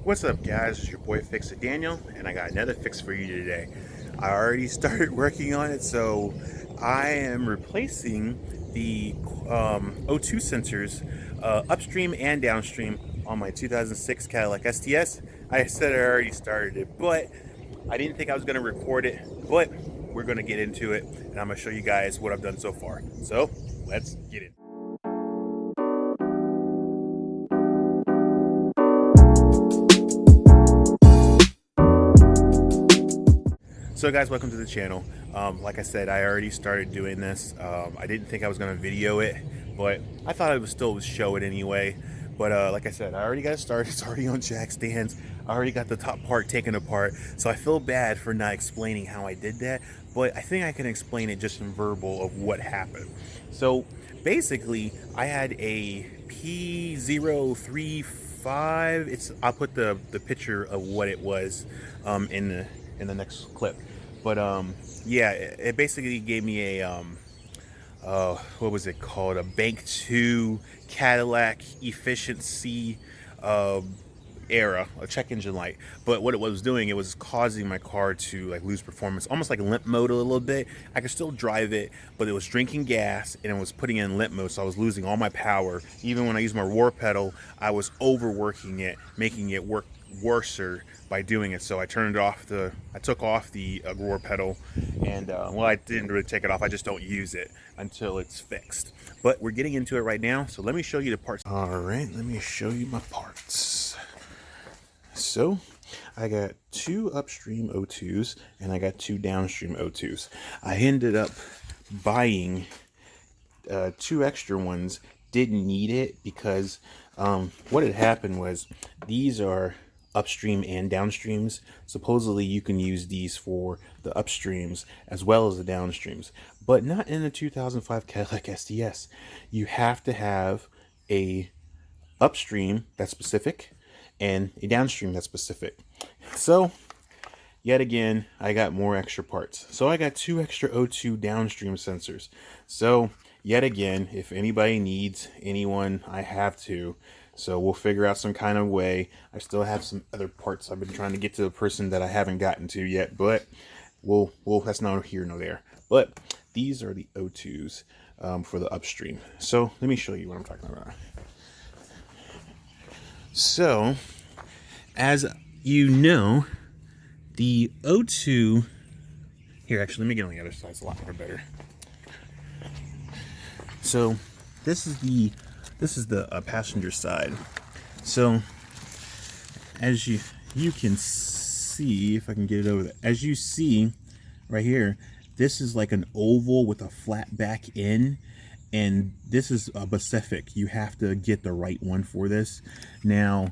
What's up, guys? It's your boy Fixer Daniel, and I got another fix for you today. I already started working on it, so I am replacing the O2 sensors, upstream and downstream, on my 2006 Cadillac STS. I said I already started it, but I didn't think I was going to record it, but we're going to get into it, and I'm going to show you guys what I've done so far. So, let's get it. So guys, welcome to the channel. Like I said, I already started doing this. I didn't think I was going to video it, but I thought I would still show it anyway. But like I said, I already got it started. It's already on jack stands. I already got the top part taken apart. So I feel bad for not explaining how I did that, but I think I can explain it just in verbal of what happened. So basically, I had a P035. I'll put the picture of what it was in the next clip. But yeah, it basically gave me a what was it called, a bank 2 Cadillac efficiency era, a check engine light. But what it was doing, it was causing my car to like lose performance, almost like limp mode a little bit. I could still drive it, but it was drinking gas and it was putting it in limp mode, so I was losing all my power. Even when I used my roar pedal, I was overworking it, making it work worser by doing it. So I turned it off. I took off the roar pedal, and well, I didn't really take it off. I just don't use it until it's fixed. But we're getting into it right now, so let me show you the parts. All right, let me show you my parts. So I got 2 upstream O2s and I got 2 downstream O2s. I ended up buying 2 extra ones. Didn't need it because what had happened was these are upstream and downstreams. Supposedly you can use these for the upstreams as well as the downstreams, but not in the 2005 Cadillac STS. You have to have a upstream that's specific and a downstream that's specific. So yet again, I got more extra parts. So I got 2 extra O2 downstream sensors. So yet again, if anybody needs anyone, I have to. So we'll figure out some kind of way. I still have some other parts I've been trying to get to the person that I haven't gotten to yet, but we'll that's not here nor there. But these are the O2s for the upstream. So let me show you what I'm talking about. So as you know, the O2 here, actually let me get on the other side, it's a lot more better. So this is the passenger side. So as you can see, if I can get it over there, as you see right here, this is like an oval with a flat back end, and this is a Pacific. You have to get the right one for this. Now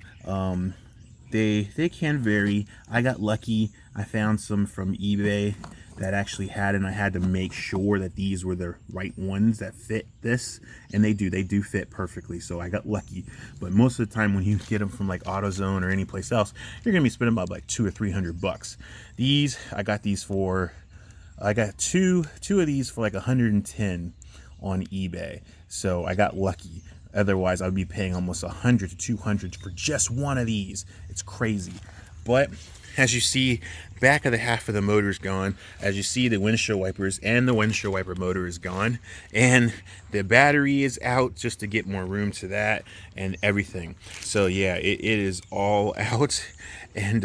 they can vary. I got lucky. I found some from eBay that actually had, and I had to make sure that these were the right ones that fit this, and they do fit perfectly, so I got lucky. But most of the time when you get them from like AutoZone or any place else, you're gonna be spending about like $200 or $300. These, I got these for, I got two of these for like 110 on eBay, so I got lucky. Otherwise I would be paying almost 100 to 200 for just one of these. It's crazy. But as you see, back of the half of the motor is gone. As you see, the windshield wipers and the windshield wiper motor is gone, and the battery is out just to get more room to that and everything. So yeah, it is all out, and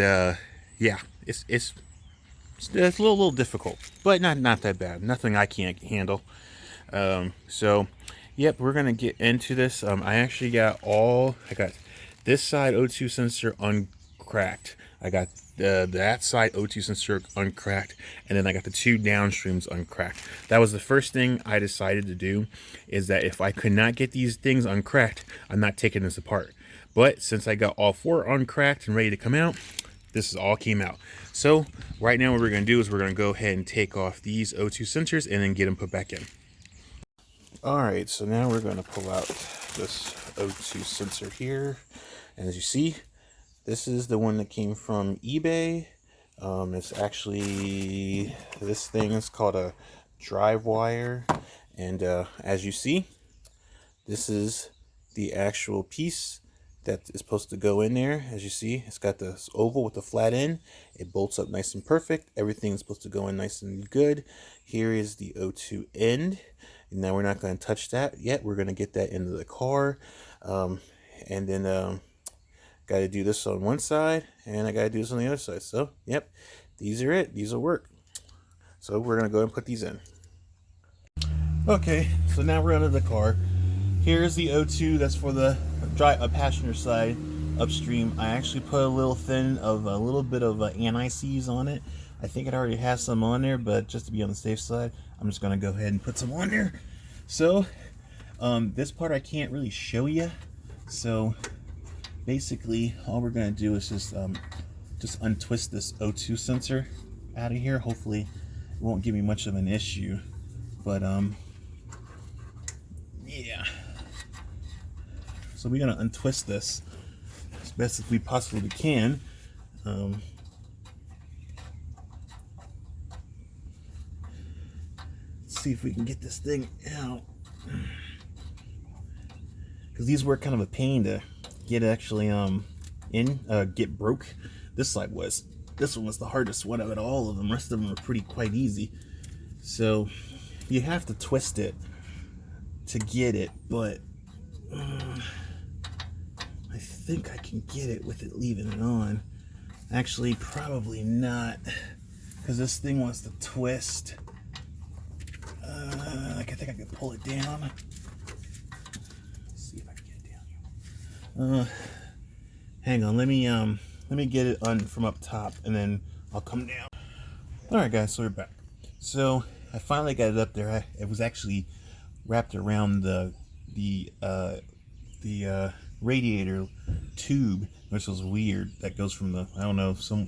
yeah, it's a little difficult, but not that bad. Nothing I can't handle. So yep, we're gonna get into this. I actually got this side O2 sensor uncracked. I got that side O2 sensor uncracked, and then I got the 2 downstreams uncracked. That was the first thing I decided to do, is that if I could not get these things uncracked, I'm not taking this apart. But since I got all 4 uncracked and ready to come out, this all came out. So right now what we're going to do is we're going to go ahead and take off these O2 sensors and then get them put back in. Alright, so now we're going to pull out this O2 sensor here, and as you see, this is the one that came from eBay. It's actually, this thing is called a drive wire, and as you see, this is the actual piece that is supposed to go in there. As you see, it's got this oval with the flat end. It bolts up nice and perfect. Everything's supposed to go in nice and good. Here is the O2 end. And now we're not going to touch that yet. We're going to get that into the car. And then got to do this on one side, and I got to do this on the other side. So, yep, these are it. These will work. So we're going to go and put these in. Okay, so now we're under the car. Here's the O2. That's for the passenger side, upstream. I actually put a little bit of anti-seize on it. I think it already has some on there, but just to be on the safe side, I'm just going to go ahead and put some on there. So, this part I can't really show you. So, basically, all we're going to do is just untwist this O2 sensor out of here. Hopefully, it won't give me much of an issue. But, yeah. So we're going to untwist this as best as we possibly can. Let's see if we can get this thing out. Because these were kind of a pain to get actually get broke. This side was. This one was the hardest one of it all of them. The rest of them were quite easy. So you have to twist it to get it, but I think I can get it with it leaving it on. Actually, probably not, because this thing wants to twist. I think I can pull it down. Let's see if I can get it down. Hang on, let me get it on from up top, and then I'll come down. All right, guys, so we're back. So I finally got it up there. It was actually wrapped around the radiator tube, which was weird. That goes from the, I don't know, some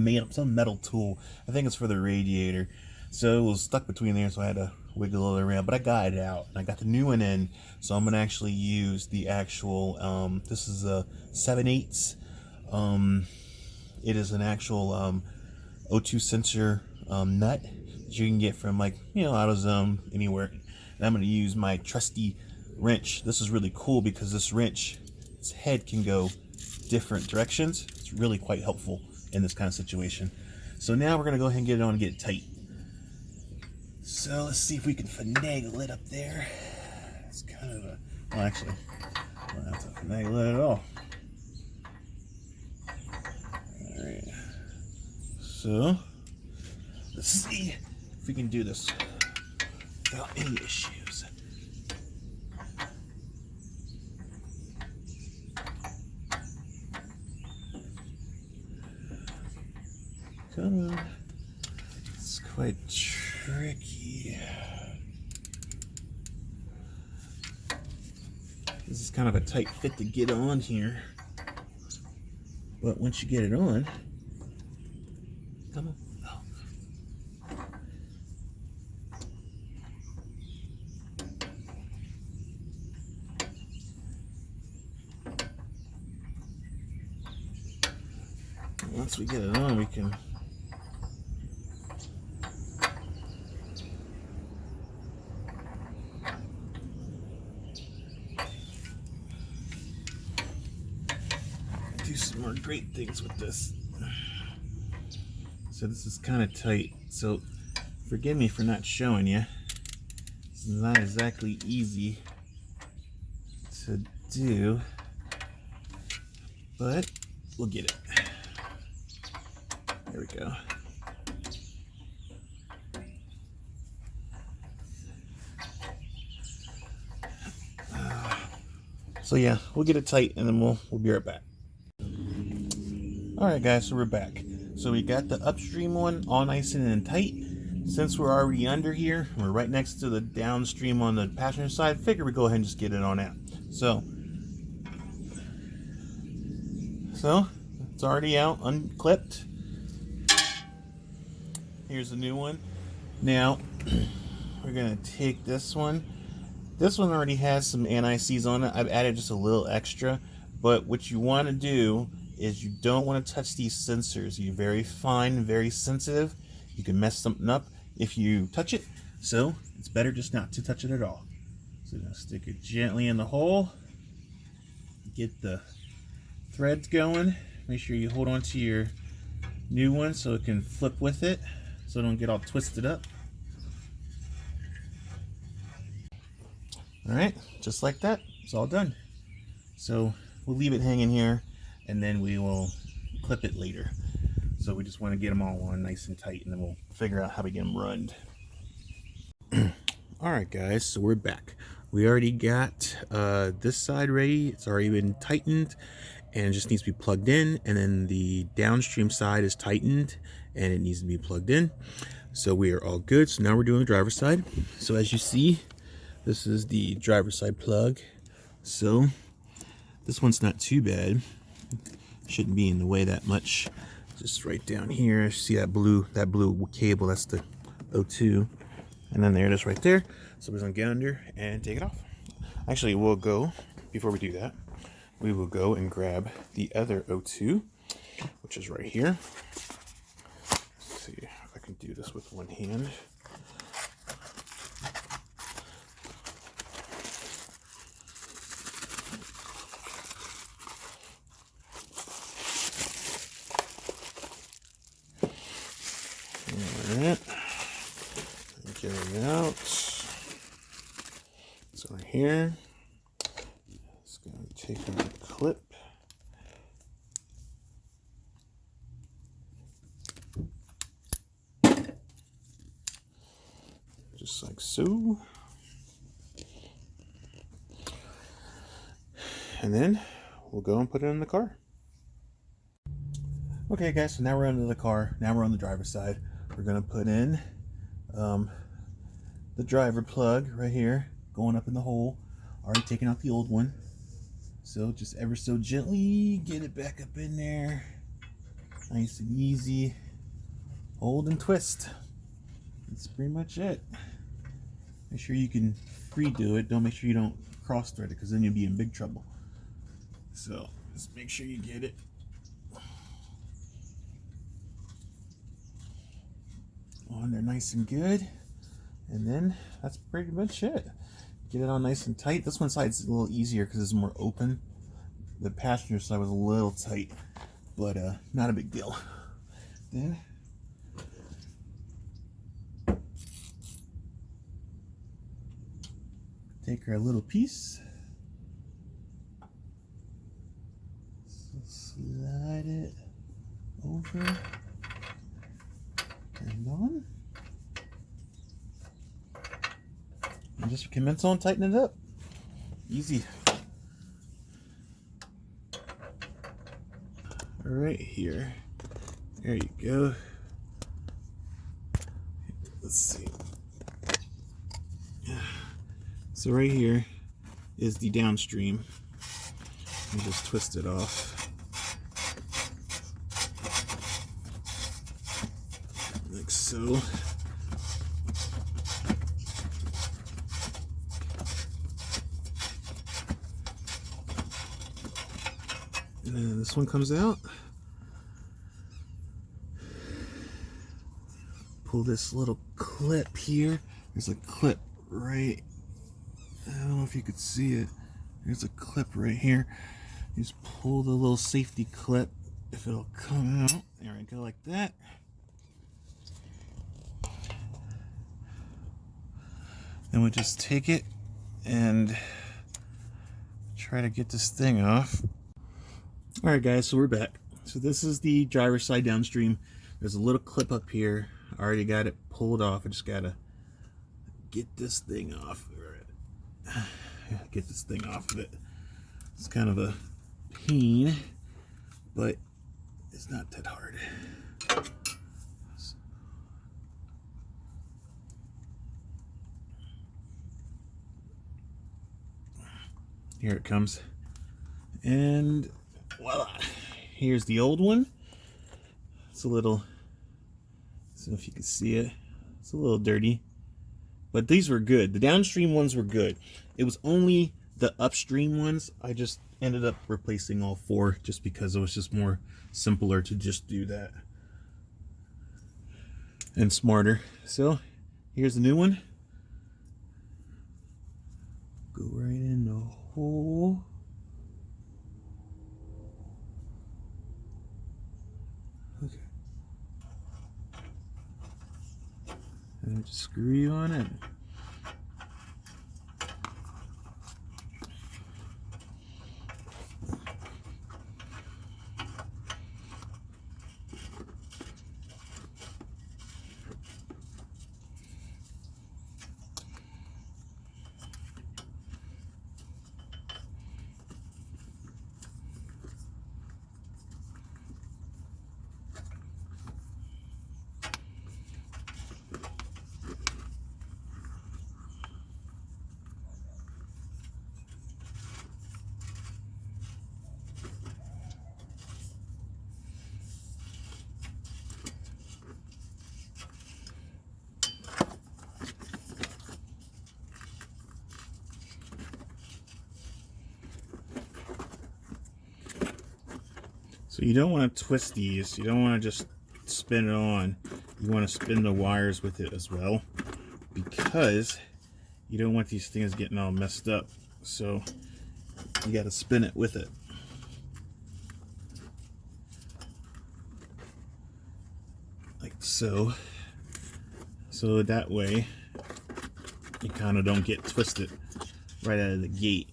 metal tool. I think it's for the radiator. So it was stuck between there, so I had to wiggle it around. But I got it out, and I got the new one in. So I'm gonna actually use the actual. This is a 7/8. It is an actual O2 sensor nut that you can get from, like, AutoZone, anywhere. And I'm going to use my trusty wrench. This is really cool because this wrench, its head can go different directions. It's really quite helpful in this kind of situation. So now we're going to go ahead and get it on and get it tight. So let's see if we can finagle it up there. It's kind of a, well, actually, I don't have to finagle it at all. Alright. So let's see if we can do this without any issues. Come on. It's quite tricky. This is kind of a tight fit to get on here. But once you get it on, come on. Once we get it on, we can do some more great things with this. So this is kind of tight, so forgive me for not showing you. This is not exactly easy to do, but we'll get it. There we go. So yeah, we'll get it tight, and then we'll be right back. Alright guys, so we're back. So we got the upstream one all nice and tight. Since we're already under here, we're right next to the downstream on the passenger side, figure we go ahead and just get it on out. So it's already out, unclipped. Here's the new one. Now we're gonna take this one. This one already has some anti-seize on it. I've added just a little extra, but what you want to do is you don't want to touch these sensors. You're very fine, very sensitive. You can mess something up if you touch it, so it's better just not to touch it at all. So I'm gonna stick it gently in the hole, get the threads going. Make sure you hold on to your new one so it can flip with it, so it don't get all twisted up. All right, just like that, it's all done. So we'll leave it hanging here, and then we will clip it later. So we just want to get them all on nice and tight, and then we'll figure out how to get them run. All right, guys, so we're back. We already got this side ready. It's already been tightened, and it just needs to be plugged in. And then the downstream side is tightened, and it needs to be plugged in. So we are all good. So now we're doing the driver's side. So as you see, this is the driver's side plug. So this one's not too bad. Shouldn't be in the way that much. Just right down here, see that blue cable? That's the O2, and then there it is right there. So we're gonna get under and take it off. Actually, we'll go, before we do that, we will go and grab the other O2, which is right here. Let's see if I can do this with one hand. Alright, get it out. So right here, it's going to take on the clip. Just like so. And then we'll go and put it in the car. Okay guys, so now we're under the car. Now we're on the driver's side. We're gonna put in the driver plug right here, going up in the hole. Already taken out the old one. So just ever so gently get it back up in there. Nice and easy. Hold and twist. That's pretty much it. Make sure you can redo it. Don't make sure you don't cross thread it, because then you'll be in big trouble. So just make sure you get it on there nice and good, and then that's pretty much it. Get it on nice and tight. This one side's a little easier because it's more open. The passenger side was a little tight, but not a big deal. Then take our little piece, so slide it over and on, and just commence on tightening it up. Easy. Right here. There you go. Let's see. So right here is the downstream. And just twist it off. Like so. And then this one comes out. Pull this little clip here. There's a clip right, I don't know if you could see it. There's a clip right here. You just pull the little safety clip, if it'll come out. There we go, like that. Then we'll just take it and try to get this thing off. Alright guys, so we're back. So this is the driver's side downstream. There's a little clip up here. I already got it pulled off. I just gotta get this thing off. Get this thing off of it. It's kind of a pain, but it's not that hard. Here it comes. And voila. Here's the old one. It's a little, I don't know if you can see it. It's a little dirty. But these were good. The downstream ones were good. It was only the upstream ones I just ended up replacing all four, just because it was just more simpler to just do that. And smarter. So here's the new one. Go right in the hole. And just screw you on in. So you don't want to twist these. You don't want to just spin it on. You want to spin the wires with it as well, because you don't want these things getting all messed up. So you got to spin it with it. Like so. So that way you kind of don't get twisted right out of the gate.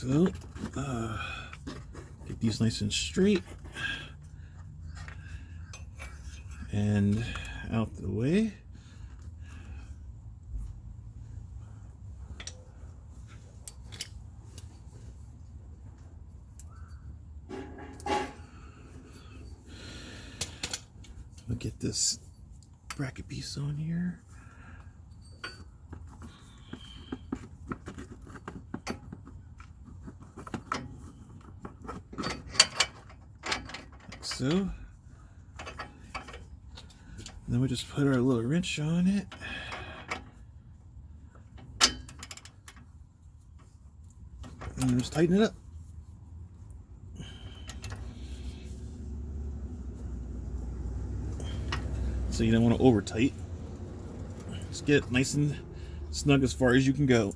So, get these nice and straight and out the way. I'll get this bracket piece on here. So, then we just put our little wrench on it. And just tighten it up. So you don't want to over tight. Just get it nice and snug as far as you can go.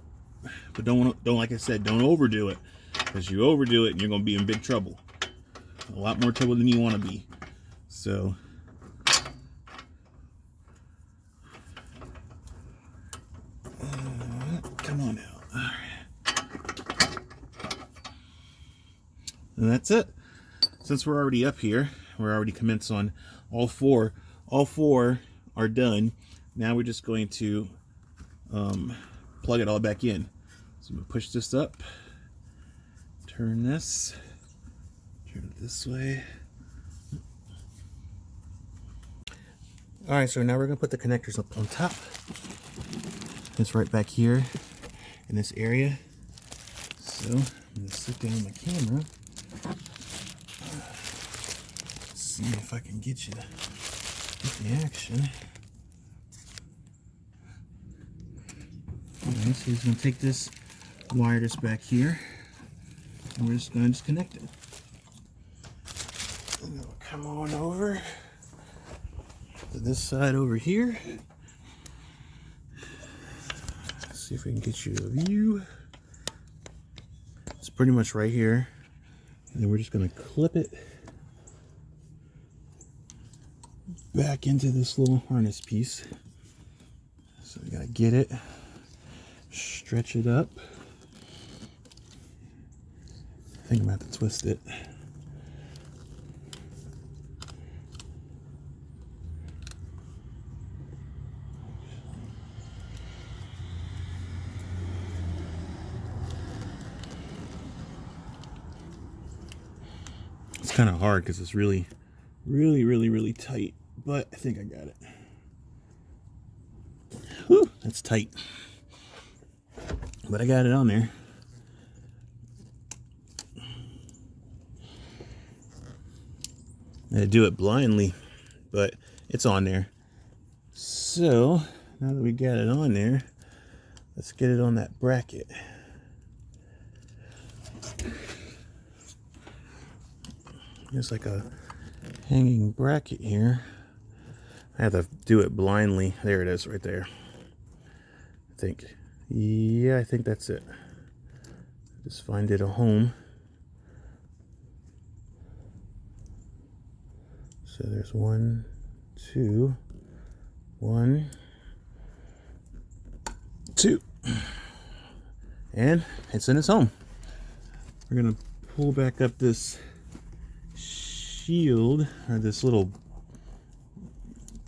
But don't like I said, don't overdo it. Because you overdo it and you're going to be in big trouble. A lot more trouble than you want to be. So come on out. All right. And that's it. Since we're already up here, we're already commenced on all four. All four are done. Now we're just going to plug it all back in. So I'm going to push this up, turn this, turn it this way. Alright, so now we're going to put the connectors up on top. It's right back here in this area. So I'm going to sit down my camera. See if I can get you the action. Alright, so he's going to take this, wire this back here, and we're just going to disconnect it. And then we'll come on over to this side over here. See if we can get you a view. It's pretty much right here. And then we're just going to clip it back into this little harness piece. So we got to get it, stretch it up. I think I'm going to have to twist it. It's kind of hard because it's really tight, but I think I got it. Whew, that's tight. But I got it on there. I had to do it blindly, but it's on there. So now that we got it on there, let's get it on that bracket. There's like a hanging bracket here. I have to do it blindly. There it is right there. I think. Yeah, I think that's it. Just find it a home. So there's 1, 2, 1, 2. And it's in its home. We're gonna pull back up this shield, or this little,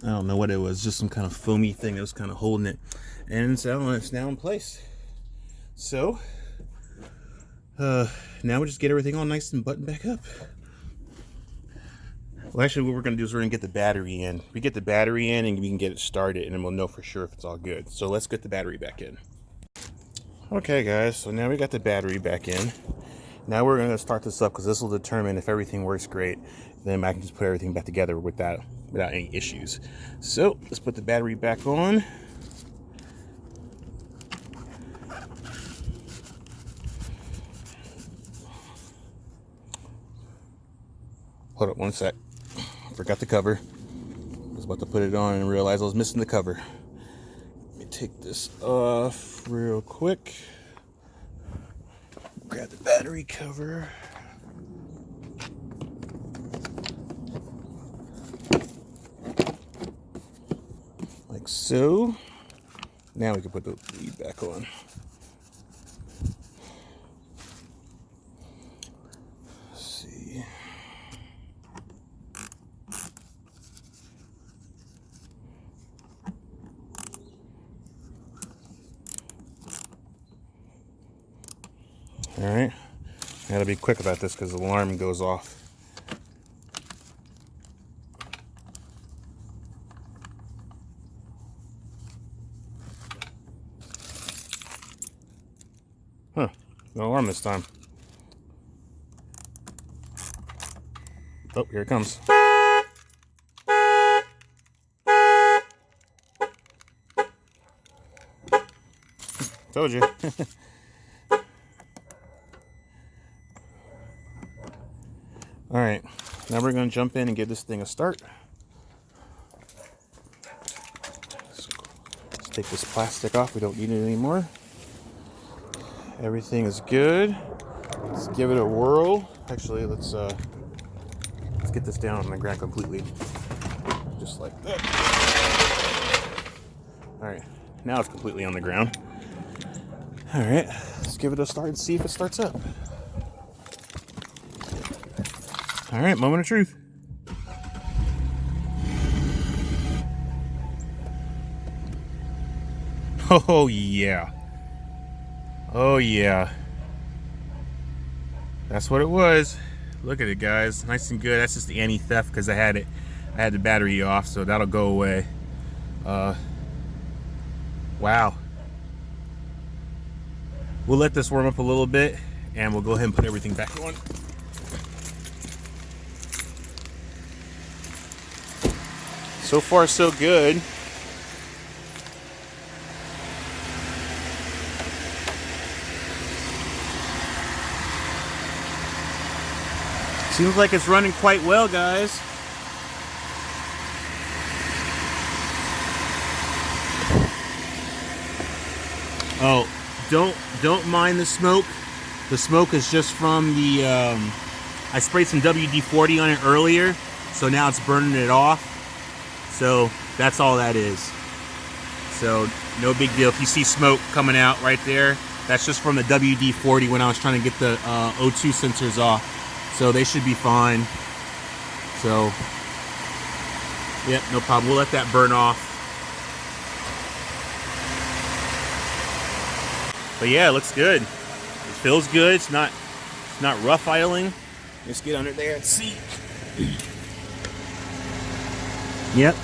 I don't know what it was, just some kind of foamy thing that was kind of holding it. And so it's now in place. So, now we just get everything all nice and buttoned back up. Well, actually, what we're going to do is we're going to get the battery in. We get the battery in and we can get it started, and then we'll know for sure if it's all good. So let's get the battery back in. Okay, guys, so now we got the battery back in. Now we're going to start this up because this will determine if everything works great. Then I can just put everything back together without any issues. So let's put the battery back on. Hold up one sec. Forgot the cover. I was about to put it on and realized I was missing the cover. Let me take this off real quick. Grab the battery cover. Like so. Now we can put the lead back on. Let's see. All right, I gotta be quick about this because the alarm goes off. Huh, no alarm this time. Oh, here it comes. Told you. All right, now we're going to jump in and give this thing a start. Let's take this plastic off. We don't need it anymore. Everything is good. Let's give it a whirl. Actually, let's get this down on the ground completely, just like that. All right, now it's completely on the ground. All right, let's give it a start and see if it starts up. All right, moment of truth. Oh yeah. Oh yeah. That's what it was. Look at it, guys. Nice and good. That's just the anti-theft because I had the battery off, so that'll go away. Wow. We'll let this warm up a little bit and we'll go ahead and put everything back on. So far, so good. Seems like it's running quite well, guys. Oh, don't mind the smoke. The smoke is just from the I sprayed some WD-40 on it earlier, so now it's burning it off. So that's all that is. So no big deal. If you see smoke coming out right there, that's just from the WD-40 when I was trying to get the O2 sensors off. So they should be fine. So, yep, no problem. We'll let that burn off. But yeah, it looks good. It feels good. It's not rough idling. Let's get under there and see. Yep.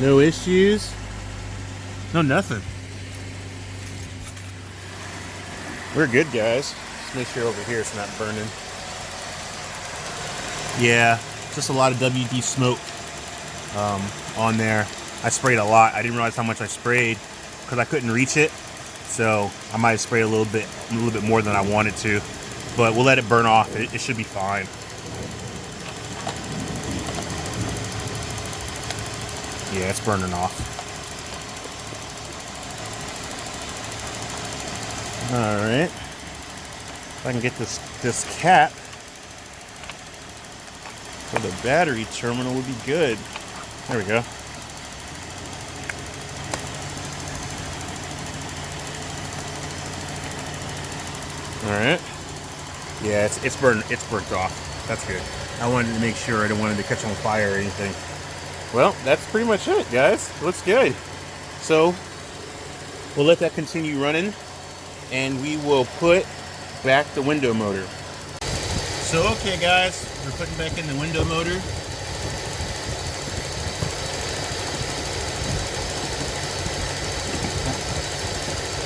No issues. No nothing. We're good, guys. Let's make sure over here it's not burning. Yeah, just a lot of WD smoke on there. I sprayed a lot. I didn't realize how much I sprayed because I couldn't reach it. So I might have sprayed a little bit more than I wanted to. But we'll let it burn off. It should be fine. Yeah, it's burning off. All right. If I can get this cap for the battery terminal would be good. There we go. All right. Yeah, it's burnt off. That's good. I wanted to make sure I didn't want it to catch on fire or anything. Well, that's pretty much it, guys. Looks good. So we'll let that continue running, and we will put back the window motor. So okay, guys, we're putting back in the window motor.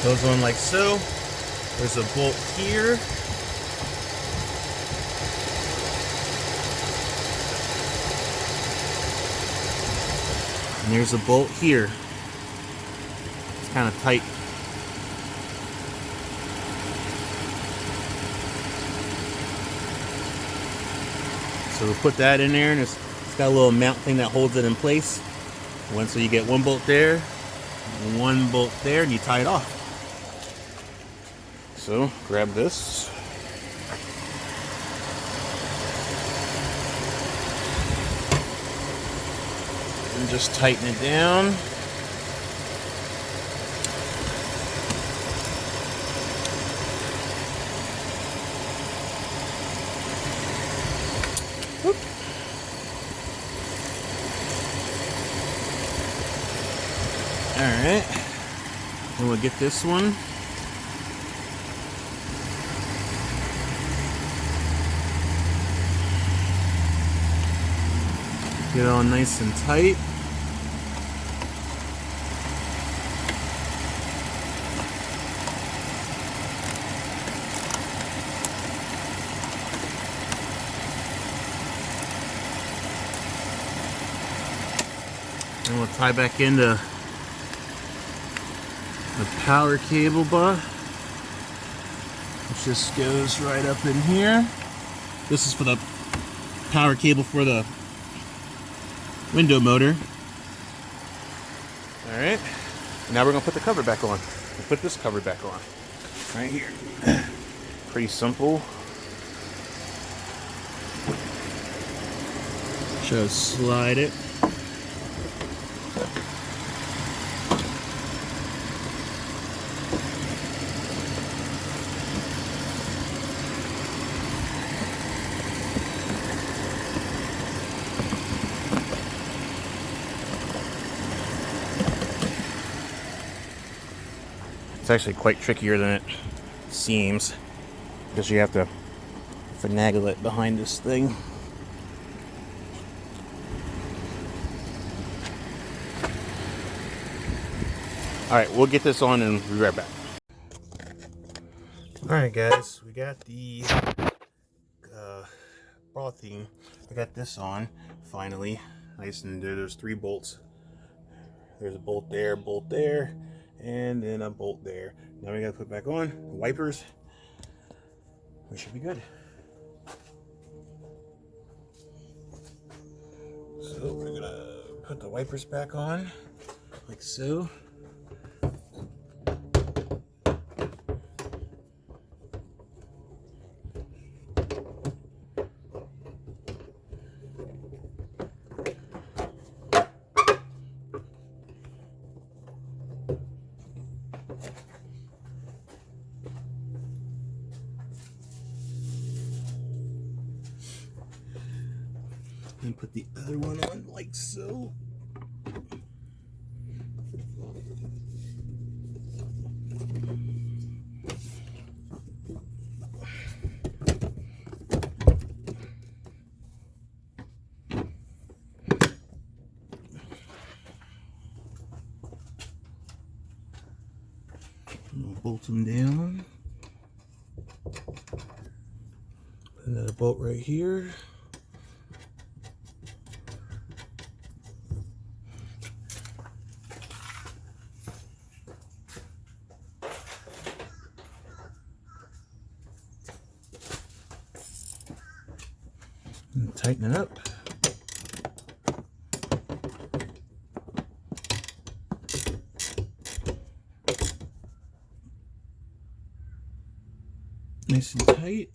Goes on like so. There's a bolt here. And there's a bolt here. It's kind of tight. So we'll put that in there, and it's got a little mount thing that holds it in place. So you get one bolt there, one bolt there, and you tie it off. So grab this. And just tighten it down. Whoop. All right. Then we'll get this one. Get it all nice and tight. And we'll tie back into the power cable bar, which just goes right up in here. This is for the power cable for the window motor. All right, now we're gonna put the cover back on. We'll put this cover back on right here. Pretty simple. Just slide it. It's actually quite trickier than it seems, because you have to finagle it behind this thing. Alright, we'll get this on and be right back. Alright guys, we got the bra theme. I got this on, finally. Nice, and there's 3 bolts. There's a bolt there, and then a bolt there. Now we gotta put back on wipers. We should be good. So we're gonna put the wipers back on, like so. And put the other one on like so. And we'll bolt them down. Put another bolt right here. And tighten it up. nice and tight.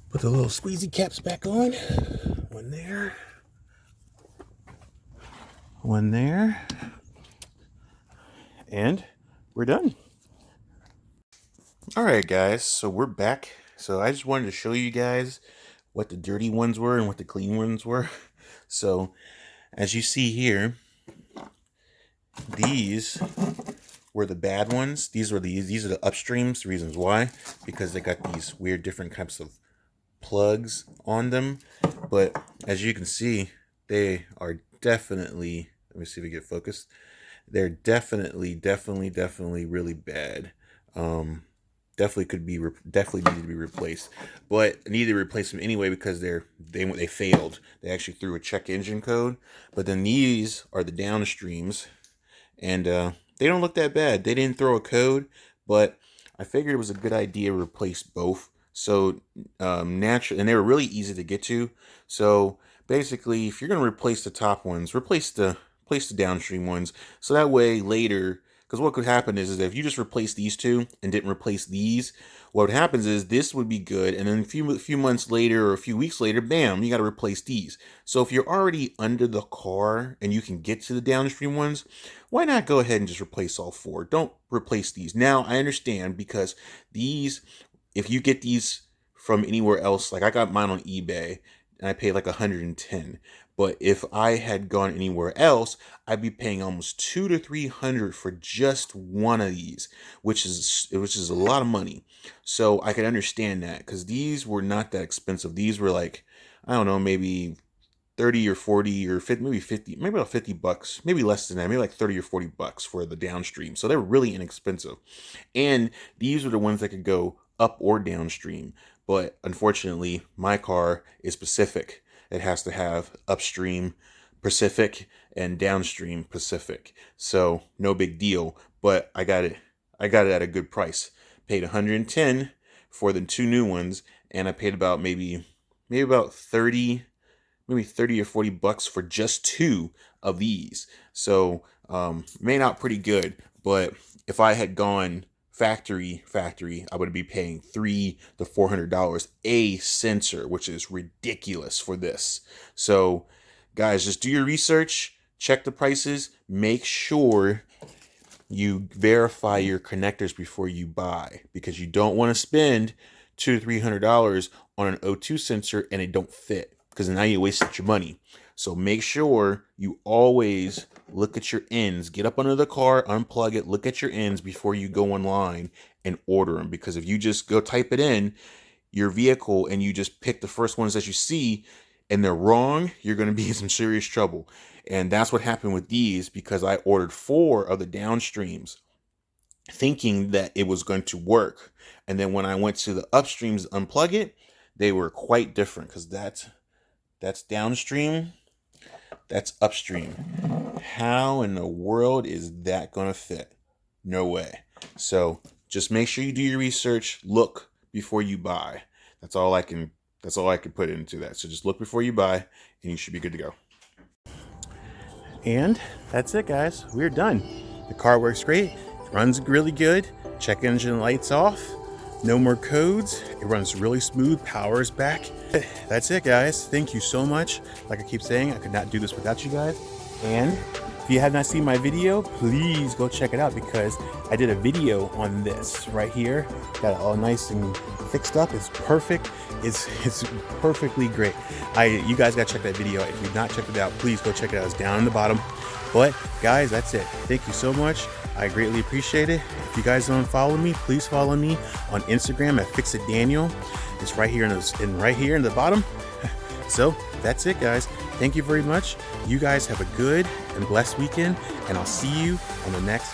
Put the little squeezy caps back on. One there. One there. And we're done. Alright guys, so we're back. So I just wanted to show you guys what the dirty ones were and what the clean ones were. So as you see here, these were the bad ones. These are the upstreams. The reasons why, because they got these weird different types of plugs on them. But as you can see, they are definitely, let me see if we get focused. They're definitely really bad. Definitely could be definitely need to be replaced, but I need to replace them anyway because they failed. They actually threw a check engine code. But then these are the downstreams, and they don't look that bad. They didn't throw a code, but I figured it was a good idea to replace both. So naturally, and they were really easy to get to. So basically, if you're going to replace the top ones, replace the downstream ones. So that way later, because what could happen is that if you just replace these two and didn't replace these, what happens is this would be good, and then a few months later or a few weeks later, bam, you got to replace these. So if you're already under the car and you can get to the downstream ones, why not go ahead and just replace all four? Don't replace these. Now I understand, because these, if you get these from anywhere else, like I got mine on eBay and I paid like 110. But if I had gone anywhere else, I'd be paying almost $200 to $300 for just one of these, which is a lot of money. So I could understand that, because these were not that expensive. These were like, I don't know, maybe 30 or 40 or 50, maybe 50, maybe about $50, maybe less than that, maybe like 30 or $40 for the downstream. So they're really inexpensive. And these are the ones that could go up or downstream. But unfortunately, my car is Pacific. It has to have upstream Pacific and downstream Pacific. So no big deal, but I got it at a good price. Paid 110 for the two new ones, and I paid about maybe about 30 or $40 for just two of these. So may not pretty good, but if I had gone factory, I would be paying $300 to $400 a sensor, which is ridiculous for this. So guys, just do your research, check the prices, make sure you verify your connectors before you buy, because you don't want to spend $200 to $300 on an O2 sensor and it don't fit, because now you wasted your money. So make sure you always look at your ends. Get up under the car, unplug it, look at your ends before you go online and order them. Because if you just go type it in your vehicle and you just pick the first ones that you see and they're wrong, you're going to be in some serious trouble. And that's what happened with these, because I ordered 4 of the downstreams thinking that it was going to work. And then when I went to the upstreams to unplug it, they were quite different, because that's downstream. That's upstream. How in the world is that going to fit? No way. So just make sure you do your research. Look before you buy. That's all I can put into that. So just look before you buy and you should be good to go. And that's it, guys. We're done. The car works great. It runs really good. Check engine lights off. No more codes. It runs really smooth. Power's back. That's it, guys. Thank you so much. Like I keep saying, I could not do this without you guys. And if you have not seen my video, please go check it out, because I did a video on this right here. Got it all nice and fixed up. It's perfect. It's perfectly great. You guys gotta check that video. If you've not checked it out, please go check it out. It's down in the bottom. But guys, that's it. Thank you so much. I greatly appreciate it. If you guys don't follow me, please follow me on Instagram at FixItDaniel. It's right here in the bottom. So that's it, guys. Thank you very much. You guys have a good and blessed weekend, and I'll see you on the next